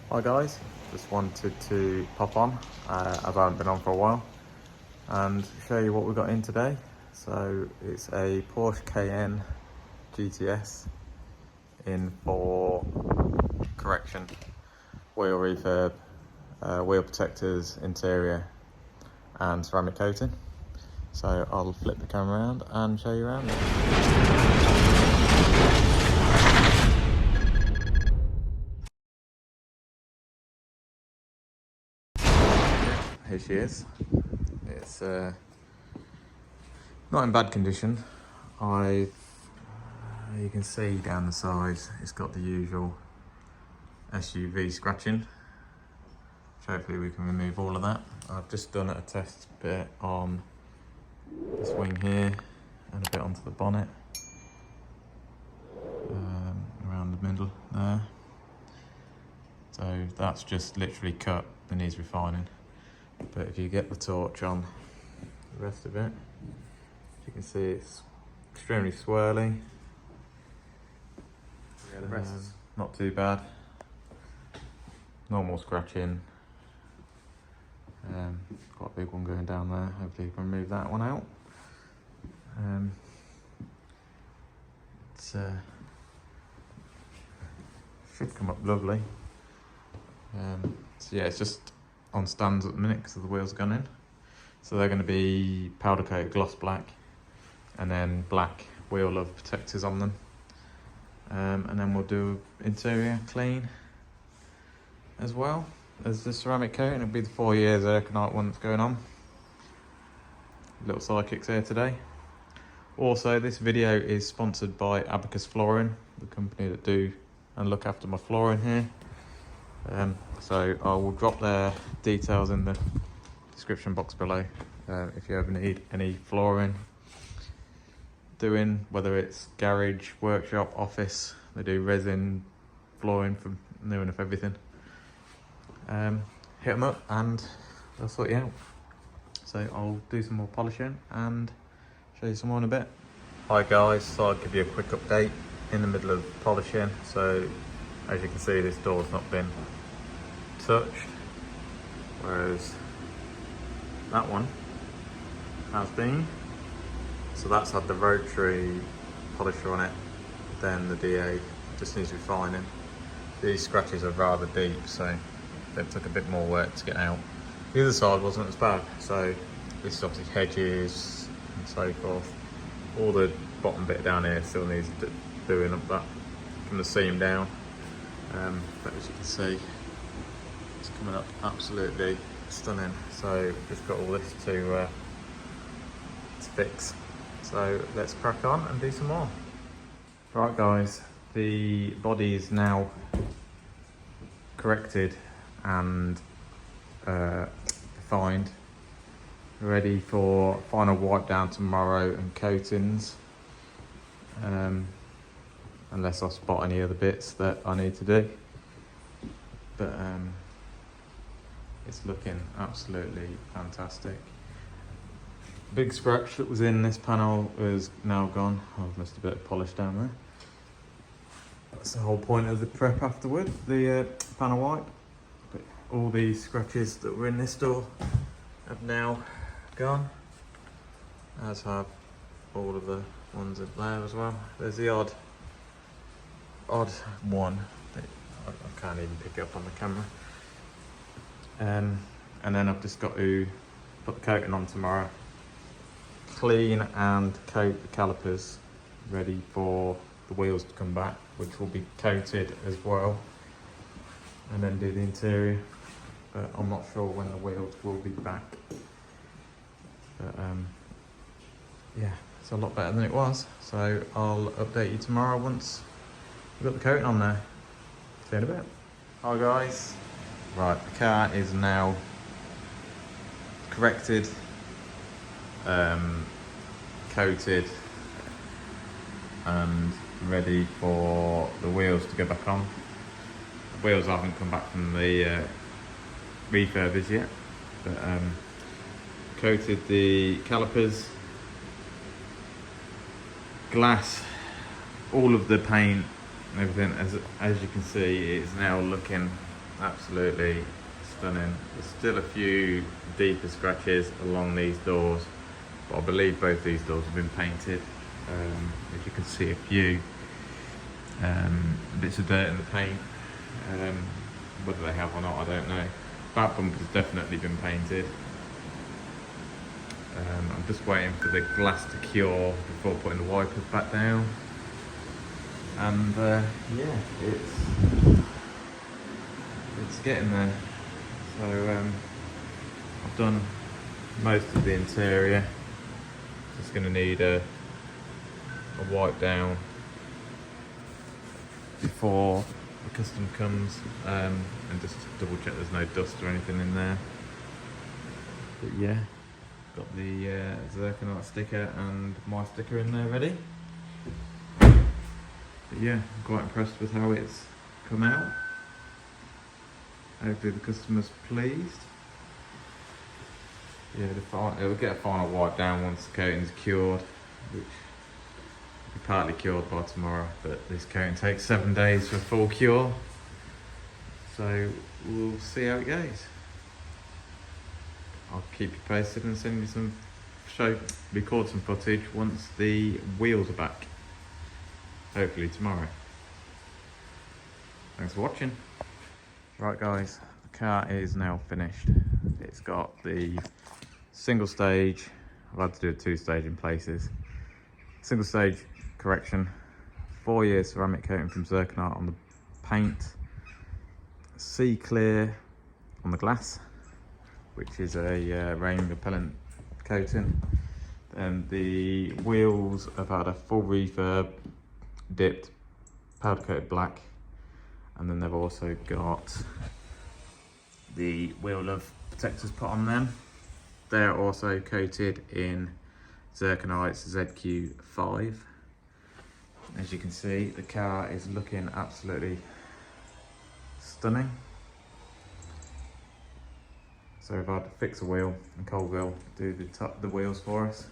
Hi guys, just wanted to pop on as I haven't been on for a while and show you what we got in today. So it's a Porsche Cayenne GTS in for correction, wheel refurb, wheel protectors, interior and ceramic coating. So I'll flip the camera around and show you around it. Here she is. It's not in bad condition. You can see down the sides, it's got the usual SUV scratching. So hopefully we can remove all of that. I've just done a test bit on this wing here and a bit onto the bonnet, around the middle there. So that's just literally cut and needs refining. But if you get the torch on the rest of it, you can see it's extremely swirly. Yeah, the rest is not too bad. Normal scratching. Quite a big one going down there. Hopefully you can remove that one out. Should come up lovely. So yeah, it's just on stands at the minute because the wheels gone in. So they're going to be powder coat gloss black and then black Wheeluv protectors on them. And then we'll do interior clean as well as the ceramic coating. It'll be the 4 years Zirconite one that's going on. Little sidekicks here today. Also, this video is sponsored by Abacus Flooring, the company that do and look after my flooring here. So I will drop their details in the description box below if you ever need any flooring doing, whether it's garage, workshop, office. They do resin, flooring for new enough everything. Hit them up and they'll sort you out. So I'll do some more polishing and show you some more in a bit. Hi guys, so I'll give you a quick update in the middle of polishing. So as you can see, this door's not been touched, whereas that one has been. So that's had the rotary polisher on it, then the DA just needs refining. These scratches are rather deep, so they took a bit more work to get out. The other side wasn't as bad, so this is obviously hedges and so forth. All the bottom bit down here still needs doing up that from the seam down. But as you can see, it's coming up absolutely stunning. So just got all this to fix. So let's crack on and do some more. Right guys, the body is now corrected and refined, ready for final wipe down tomorrow and coatings, unless I spot any other bits that I need to do. But it's looking absolutely fantastic. Big scratch that was in this panel is now gone. I've missed a bit of polish down there. That's the whole point of the prep afterward, the panel wipe. But all these scratches that were in this door have now gone, as have all of the ones in there as well. There's the odd one that I can't even pick up on the camera. And then I've just got to put the coating on tomorrow, clean and coat the calipers, ready for the wheels to come back, which will be coated as well, and then do the interior. But I'm not sure when the wheels will be back. But yeah, it's a lot better than it was. So I'll update you tomorrow once we've got the coating on there. See you in a bit. Hi guys. Right, the car is now corrected, coated and ready for the wheels to go back on. The wheels haven't come back from the refurbers yet, but coated the calipers, glass, all of the paint and everything. As you can see, it's now looking absolutely stunning. There's still a few deeper scratches along these doors, but I believe both these doors have been painted. As you can see, a few bits of dirt in the paint. Whether they have or not, I don't know. Back bumper's definitely been painted. I'm just waiting for the glass to cure before putting the wipers back down. And yeah, it's getting there. So I've done most of the interior. Just going to need a wipe down before the customer comes, and just double check there's no dust or anything in there. But yeah, got the Zirconite sticker and my sticker in there ready. But yeah, I'm quite impressed with how it's come out. Hopefully the customer's pleased. Yeah, it'll get a final wipe down once the coating's cured, which will be partly cured by tomorrow, but this coating takes 7 days for full cure. So we'll see how it goes. I'll keep you posted and send you some record some footage once the wheels are back. Hopefully tomorrow. Thanks for watching. Right guys, the car is now finished. It's got the single stage, I've had to do a 2-stage in places. Single stage correction, 4-year ceramic coating from Zirconite on the paint, sea clear on the glass, which is a rain repellent coating. And the wheels have had a full refurb, dipped, powder coated black, and then they've also got the Wheeluv protectors put on them. They're also coated in Zirconites ZQ5. As you can see, the car is looking absolutely stunning. So we've had to fix a wheel, and Colville do the wheels for us.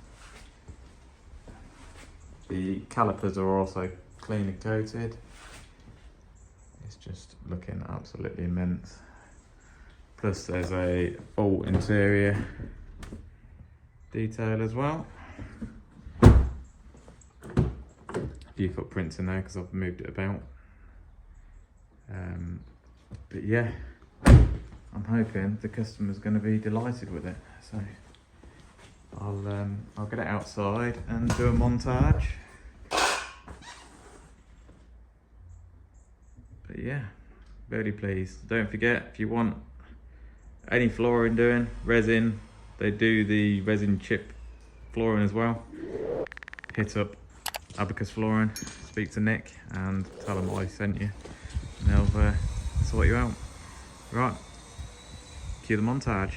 The calipers are also clean and coated. It's just looking absolutely immense. Plus there's a full interior detail as well. A few footprints in there because I've moved it about. But yeah, I'm hoping the customer's going to be delighted with it. So I'll get it outside and do a montage. But yeah, very pleased. Don't forget, if you want any flooring doing, resin, they do the resin chip flooring as well. Hit up Abacus Flooring, speak to Nick and tell them I sent you, and they'll sort you out. Right, cue the montage.